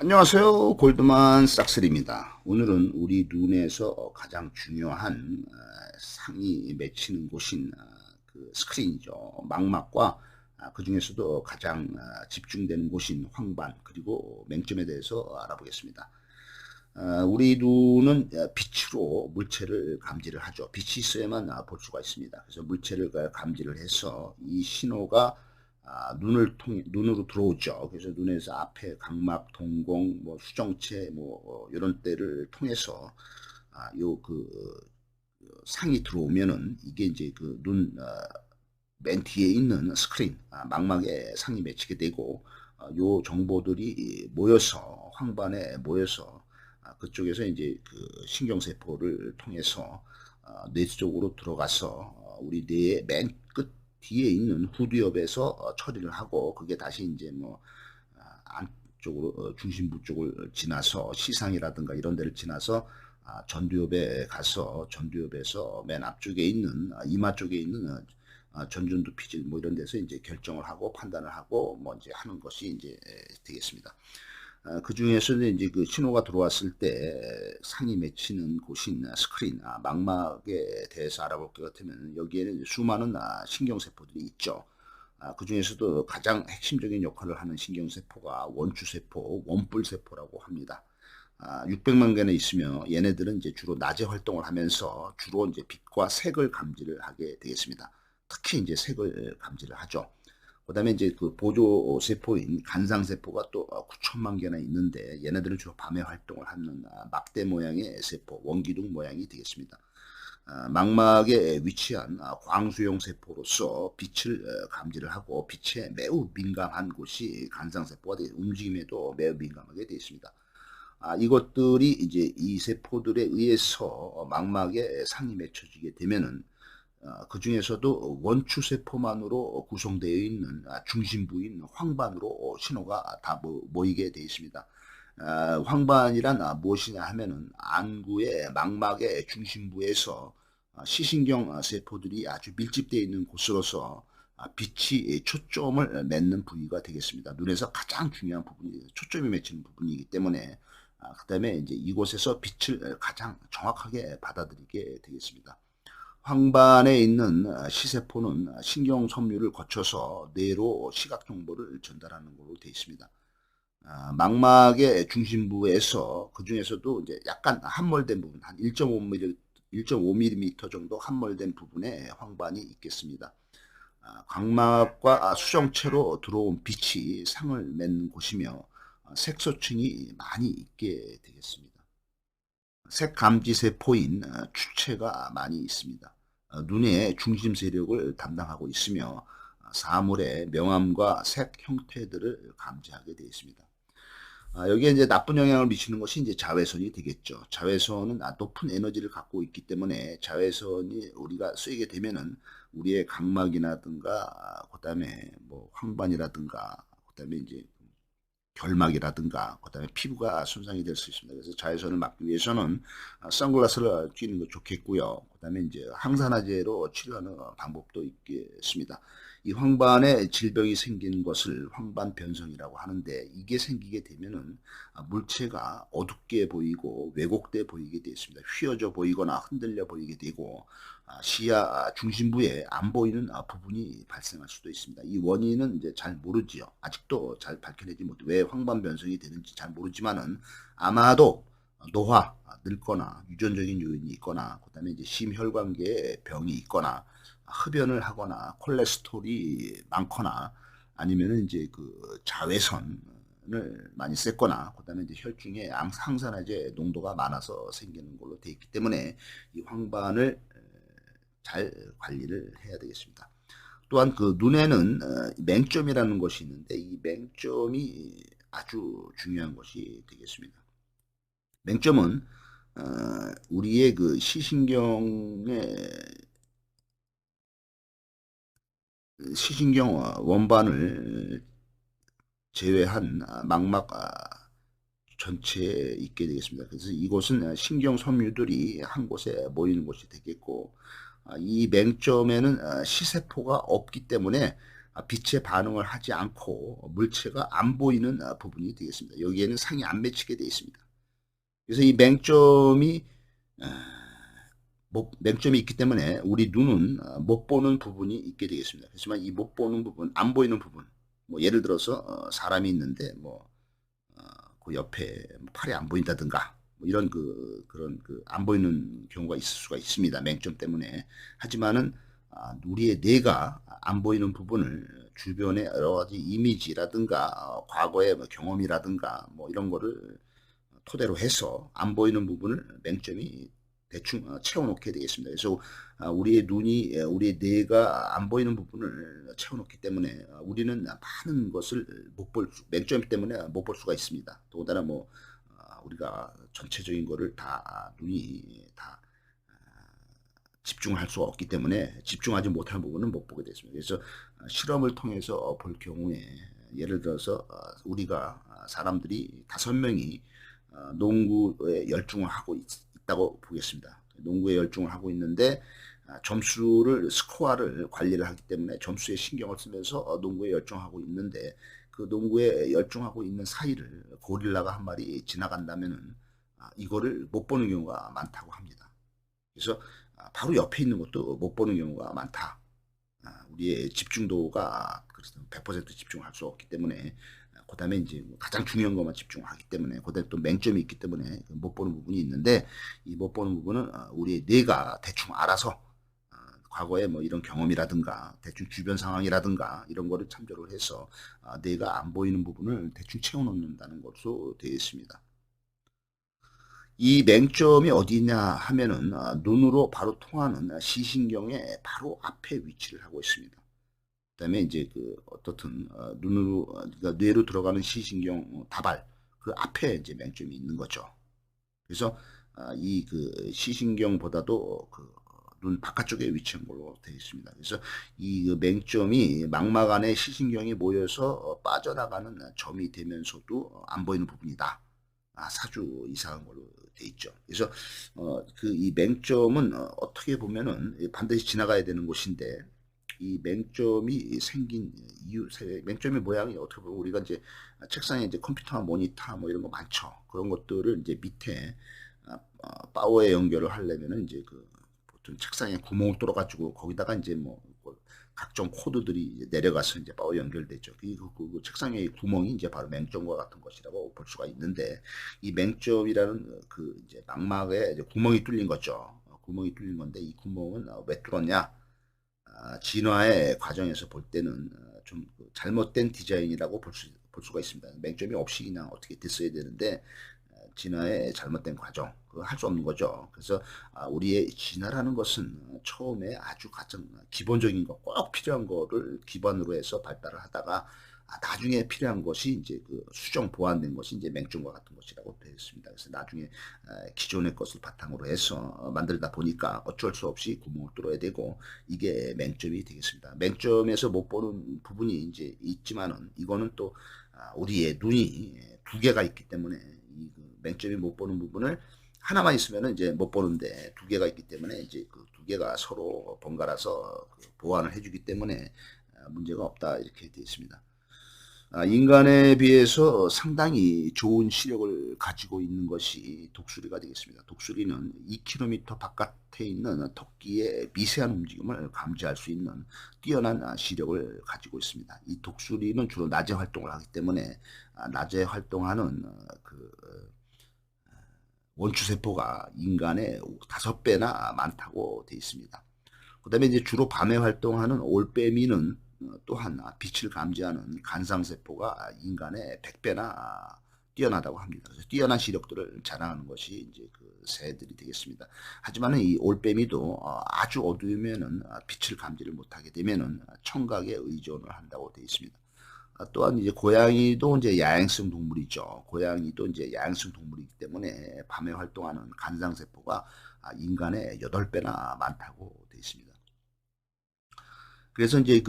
안녕하세요. 골드만삭스입니다. 오늘은 우리 눈에서 가장 중요한 상이 맺히는 곳인 그 스크린이죠. 망막과 그 중에서도 가장 집중되는 곳인 황반 그리고 맹점에 대해서 알아보겠습니다. 우리 눈은 빛으로 물체를 감지를 하죠. 빛이 있어야만 볼 수가 있습니다. 그래서 물체를 감지를 해서 이 신호가 눈으로 들어오죠. 그래서 눈에서 앞에 각막, 동공, 뭐 수정체, 뭐 이런 때를 통해서 요그 상이 들어오면은 이게 이제 그 눈 맨 뒤에 있는 스크린, 망막에 상이 맺히게 되고 요 정보들이 모여서 황반에 모여서 그쪽에서 이제 그 신경세포를 통해서 뇌 쪽으로 들어가서 우리 뇌의 맨 끝 뒤에 있는 후두엽에서 처리를 하고 그게 다시 이제 뭐 안쪽으로 중심부 쪽을 지나서 시상이라든가 이런 데를 지나서 전두엽에 가서 전두엽에서 맨 앞쪽에 있는 이마 쪽에 있는 전전두 피질 뭐 이런 데서 이제 결정을 하고 판단을 하고 뭐 이제 하는 것이 이제 되겠습니다. 그 중에서는 이제 그 신호가 들어왔을 때 상이 맺히는 곳인 스크린, 망막에 대해서 알아볼 것 같으면 여기에는 수많은 신경세포들이 있죠. 그 중에서도 가장 핵심적인 역할을 하는 신경세포가 원추세포, 원뿔세포라고 합니다. 600만 개나 있으며 얘네들은 이제 주로 낮에 활동을 하면서 주로 이제 빛과 색을 감지를 하게 되겠습니다. 특히 이제 색을 감지를 하죠. 그다음에 이제 그 보조 세포인 간상 세포가 또 9천만 개나 있는데 얘네들은 주로 밤에 활동을 하는 막대 모양의 세포, 원기둥 모양이 되겠습니다. 망막에 위치한 광수용 세포로서 빛을 감지를 하고 빛에 매우 민감한 곳이 간상 세포가 움직임에도 매우 민감하게 되어 있습니다. 이것들이 이제 이 세포들에 의해서 망막에 상이 맺혀지게 되면은 그 중에서도 원추세포만으로 구성되어 있는 중심부인 황반으로 신호가 다 모이게 되어 있습니다. 황반이란 무엇이냐 하면은 안구의 망막의 중심부에서 시신경 세포들이 아주 밀집되어 있는 곳으로서 빛이 초점을 맺는 부위가 되겠습니다. 눈에서 가장 중요한 부분이 초점이 맺히는 부분이기 때문에 그 다음에 이제 이곳에서 빛을 가장 정확하게 받아들이게 되겠습니다. 황반에 있는 시세포는 신경 섬유를 거쳐서 뇌로 시각 정보를 전달하는 걸로 되어 있습니다. 망막의 중심부에서 그 중에서도 이제 약간 함몰된 부분, 한 1.5mm 정도 함몰된 부분에 황반이 있겠습니다. 각막과 수정체로 들어온 빛이 상을 맺는 곳이며 색소층이 많이 있게 되겠습니다. 색감지세포인 주체가 많이 있습니다. 눈의 중심 세력을 담당하고 있으며 사물의 명암과 색 형태들을 감지하게 되어 있습니다. 여기에 이제 나쁜 영향을 미치는 것이 이제 자외선이 되겠죠. 자외선은 높은 에너지를 갖고 있기 때문에 자외선이 우리가 쓰이게 되면은 우리의 각막이라든가 그다음에 뭐 황반이라든가 그다음에 이제 결막이라든가 그다음에 피부가 손상이 될 수 있습니다. 그래서 자외선을 막기 위해서는 선글라스를 끼는 거 좋겠고요. 그다음에 이제 항산화제로 치료하는 방법도 있겠습니다. 이 황반에 질병이 생기는 것을 황반 변성이라고 하는데 이게 생기게 되면은 물체가 어둡게 보이고 왜곡돼 보이게 되어 있습니다. 휘어져 보이거나 흔들려 보이게 되고 시야 중심부에 안 보이는 부분이 발생할 수도 있습니다. 이 원인은 이제 잘 모르지요. 아직도 잘 밝혀내지 못해 왜 황반 변성이 되는지 잘 모르지만은 아마도 노화, 늙거나 유전적인 요인이 있거나 그다음에 이제 심혈관계에 병이 있거나 흡연을 하거나 콜레스테롤이 많거나 아니면은 이제 그 자외선을 많이 쐈거나 그다음에 이제 혈중에 항산화제 농도가 많아서 생기는 걸로 되어 있기 때문에 이 황반을 잘 관리를 해야 되겠습니다. 또한 그 눈에는 맹점이라는 것이 있는데 이 맹점이 아주 중요한 것이 되겠습니다. 맹점은 우리의 그 시신경 원반을 제외한 망막 전체에 있게 되겠습니다. 그래서 이곳은 신경 섬유들이 한 곳에 모이는 곳이 되겠고 이 맹점에는 시세포가 없기 때문에 빛에 반응을 하지 않고 물체가 안 보이는 부분이 되겠습니다. 여기에는 상이 안 맺히게 되어 있습니다. 그래서 이 맹점이 맹점이 있기 때문에 우리 눈은 못 보는 부분이 있게 되겠습니다. 하지만 이 못 보는 부분, 안 보이는 부분, 뭐 예를 들어서 사람이 있는데 그 옆에 팔이 안 보인다든가 뭐 이런 그런 안 보이는 경우가 있을 수가 있습니다. 맹점 때문에. 하지만은 우리의 뇌가 안 보이는 부분을 주변의 여러 가지 이미지라든가 과거의 뭐 경험이라든가 뭐 이런 거를 토대로 해서 안 보이는 부분을 맹점이 대충 채워놓게 되겠습니다. 그래서 우리의 눈이 우리의 뇌가 안 보이는 부분을 채워놓기 때문에 우리는 많은 것을 맹점 때문에 못 볼 수가 있습니다. 더군다나 뭐 우리가 전체적인 거를 다 눈이 다 집중을 할 수가 없기 때문에 집중하지 못하는 부분은 못 보게 됐습니다. 그래서 실험을 통해서 볼 경우에 예를 들어서 우리가 사람들이 5명이 농구에 열중을 하고 있다고 보겠습니다. 농구에 열중을 하고 있는데 스코어를 관리를 하기 때문에 점수에 신경을 쓰면서 농구에 열중하고 있는데 그 농구에 열중하고 있는 사이를 고릴라가 한 마리 지나간다면은 이거를 못 보는 경우가 많다고 합니다. 그래서 바로 옆에 있는 것도 못 보는 경우가 많다. 우리의 집중도가 100% 집중할 수 없기 때문에 그 다음에 이제 가장 중요한 것만 집중하기 때문에 그 다음에 또 맹점이 있기 때문에 못 보는 부분이 있는데 이 못 보는 부분은 우리의 뇌가 대충 알아서 과거에 뭐 이런 경험이라든가 대충 주변 상황이라든가 이런 거를 참조를 해서 뇌가 안 보이는 부분을 대충 채워놓는다는 것으로 되어 있습니다. 이 맹점이 어디 있냐 하면은 눈으로 바로 통하는 시신경의 바로 앞에 위치를 하고 있습니다. 그다음에 이제 어떻든 눈으로 그러니까 뇌로 들어가는 시신경 다발 그 앞에 이제 맹점이 있는 거죠. 그래서 이 시신경보다도 눈 바깥쪽에 위치한 걸로 되어 있습니다. 그래서 이 맹점이 망막 안에 시신경이 모여서 빠져나가는 점이 되면서도 안 보이는 부분이다. 사주 이상한 걸로 돼 있죠. 그래서 이 맹점은 어떻게 보면은 반드시 지나가야 되는 곳인데 이 맹점이 생긴 이유, 맹점의 모양이 어떻게 보면 우리가 이제 책상에 이제 컴퓨터나 모니터 뭐 이런 거 많죠. 그런 것들을 이제 밑에 파워에 연결을 하려면은 이제 보통 책상에 구멍을 뚫어가지고 거기다가 이제 뭐 각종 코드들이 이제 내려가서 이제 파워 연결되죠. 그 책상의 구멍이 이제 바로 맹점과 같은 것이라고 볼 수가 있는데 이 맹점이라는 이제 망막에 이제 구멍이 뚫린 거죠. 구멍이 뚫린 건데 이 구멍은 왜 뚫었냐? 진화의 과정에서 볼 때는 좀 잘못된 디자인이라고 볼 수가 있습니다. 맹점이 없이 그냥 어떻게 됐어야 되는데 진화의 잘못된 과정, 그거 할 수 없는 거죠. 그래서 우리의 진화라는 것은 처음에 아주 가장 기본적인 거, 꼭 필요한 거를 기반으로 해서 발달을 하다가 나중에 필요한 것이 이제 수정 보완된 것이 이제 맹점과 같은 것이라고 되어 있습니다. 그래서 나중에 기존의 것을 바탕으로 해서 만들다 보니까 어쩔 수 없이 구멍을 뚫어야 되고 이게 맹점이 되겠습니다. 맹점에서 못 보는 부분이 이제 있지만은 이거는 또 우리의 눈이 2개가 있기 때문에 이 맹점이 못 보는 부분을 하나만 있으면 이제 못 보는데 2개가 있기 때문에 이제 2개가 서로 번갈아서 보완을 해주기 때문에 문제가 없다 이렇게 되어 있습니다. 인간에 비해서 상당히 좋은 시력을 가지고 있는 것이 독수리가 되겠습니다. 독수리는 2km 바깥에 있는 토끼의 미세한 움직임을 감지할 수 있는 뛰어난 시력을 가지고 있습니다. 이 독수리는 주로 낮에 활동을 하기 때문에 낮에 활동하는 원추세포가 인간의 5배나 많다고 되어 있습니다. 그 다음에 이제 주로 밤에 활동하는 올빼미는 또한 빛을 감지하는 간상세포가 인간의 100배나 뛰어나다고 합니다. 그래서 뛰어난 시력들을 자랑하는 것이 이제 새들이 되겠습니다. 하지만 이 올빼미도 아주 어두우면은 빛을 감지를 못하게 되면은 청각에 의존을 한다고 되어 있습니다. 또한 이제 고양이도 이제 야행성 동물이죠. 고양이도 이제 야행성 동물이기 때문에 밤에 활동하는 간상세포가 인간의 8배나 많다고 되어 있습니다. 그래서 이제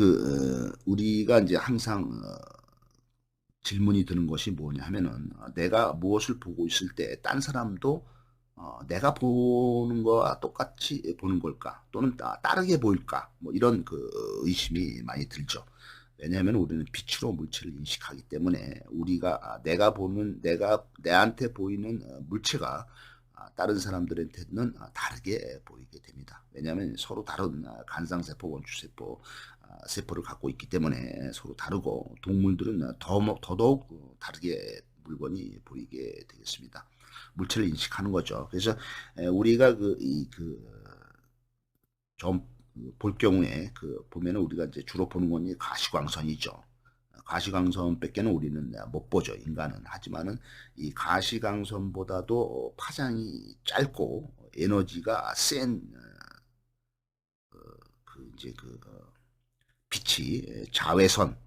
우리가 이제 항상 질문이 드는 것이 뭐냐 하면은 내가 무엇을 보고 있을 때 딴 사람도 내가 보는 거와 똑같이 보는 걸까 또는 다르게 보일까 뭐 이런 의심이 많이 들죠. 왜냐하면 우리는 빛으로 물체를 인식하기 때문에 우리가 내한테 보이는 물체가 다른 사람들한테는 다르게 보이게 됩니다. 왜냐하면 서로 다른 간상세포, 원추세포, 세포를 갖고 있기 때문에 서로 다르고 동물들은 더더욱 다르게 물건이 보이게 되겠습니다. 물체를 인식하는 거죠. 그래서 우리가 볼 경우에 보면은 우리가 이제 주로 보는 건 가시광선이죠. 가시광선밖에는 우리는 못 보죠. 인간은. 하지만은 이 가시광선보다도 파장이 짧고 에너지가 센 빛이 자외선,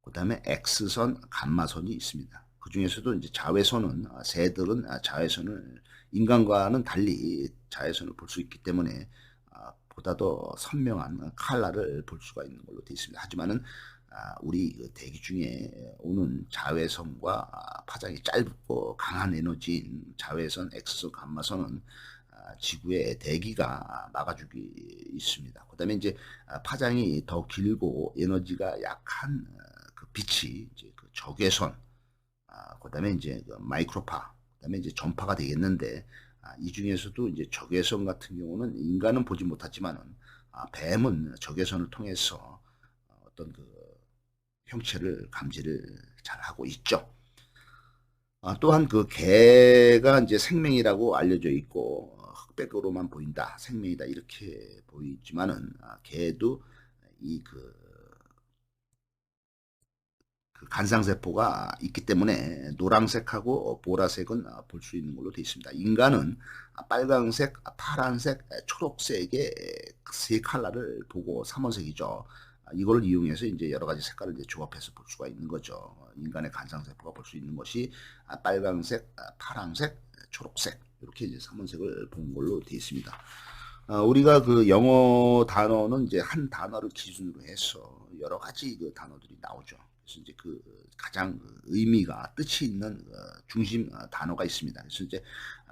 그다음에 X선, 감마선이 있습니다. 그 중에서도 이제 자외선은 새들은 자외선을 인간과는 달리 자외선을 볼 수 있기 때문에 보다 더 선명한 칼라를 볼 수가 있는 걸로 되어 있습니다. 하지만은 우리 대기 중에 오는 자외선과 파장이 짧고 강한 에너지인 자외선, X선, 감마선은 지구의 대기가 막아주기 있습니다. 그다음에 이제 파장이 더 길고 에너지가 약한 그 빛이 이제 그 적외선, 그다음에 이제 그 마이크로파, 그다음에 이제 전파가 되겠는데 이 중에서도 이제 적외선 같은 경우는 인간은 보지 못하지만은 뱀은 적외선을 통해서 어떤 그 형체를 감지를 잘 하고 있죠. 또한 그 개가 이제 생명이라고 알려져 있고 흑백으로만 보인다, 생명이다 이렇게 보이지만은 개도 그 간상세포가 있기 때문에 노란색하고 보라색은 볼 수 있는 걸로 되어 있습니다. 인간은 빨강색, 파란색, 초록색의 세 컬러를 보고 삼원색이죠. 이걸 이용해서 이제 여러 가지 색깔을 이제 조합해서 볼 수가 있는 거죠. 인간의 간상세포가 볼 수 있는 것이 빨강색, 파란색, 초록색 이렇게 이제 삼원색을 본 걸로 되어 있습니다. 우리가 그 영어 단어는 이제 한 단어를 기준으로 해서 여러 가지 그 단어들이 나오죠. 그래서 이제 그 가장 의미가 뜻이 있는 중심 단어가 있습니다. 그래서 이제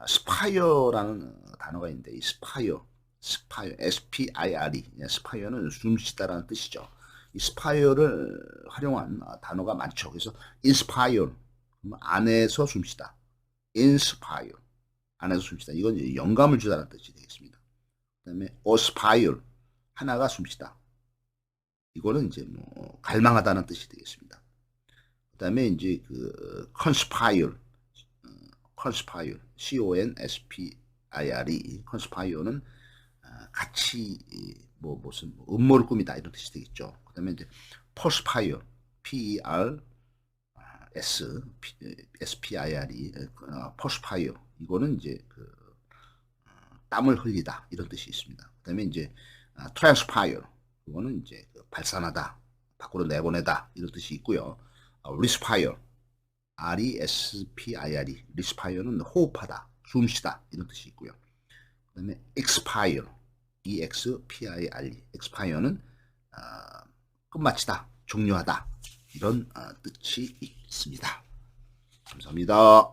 스파이어라는 단어가 있는데 이 스파이어, S-P-I-R-E, 스파이어는 숨쉬다라는 뜻이죠. 이 스파이어를 활용한 단어가 많죠. 그래서 인스파이어, 안에서 숨쉬다, 인스파이어, 안에서 숨쉬다. 이건 이제 영감을 주다는 뜻이 되겠습니다. 그다음에 aspire, 하나가 숨쉬다. 이거는 이제 뭐 갈망하다는 뜻이 되겠습니다. 그다음에 이제 그 conspire, C-O-N-S-P-I-R-E, conspire는 같이 무슨 음모를 꾸미다 이런 뜻이 되겠죠. 그다음에 이제 perspire, P-E-R-S-P-I-R-E, perspire 이거는 이제 땀을 흘리다 이런 뜻이 있습니다. 그다음에 이제 transpire 이거는 이제 발산하다, 밖으로 내보내다 이런 뜻이 있고요. respire, R-E-S-P-I-R-E, respire는 호흡하다, 숨쉬다 이런 뜻이 있고요. 그다음에 expire, E-X-P-I-R-E, expire는 끝마치다, 종료하다 이런 뜻이 있습니다. 감사합니다.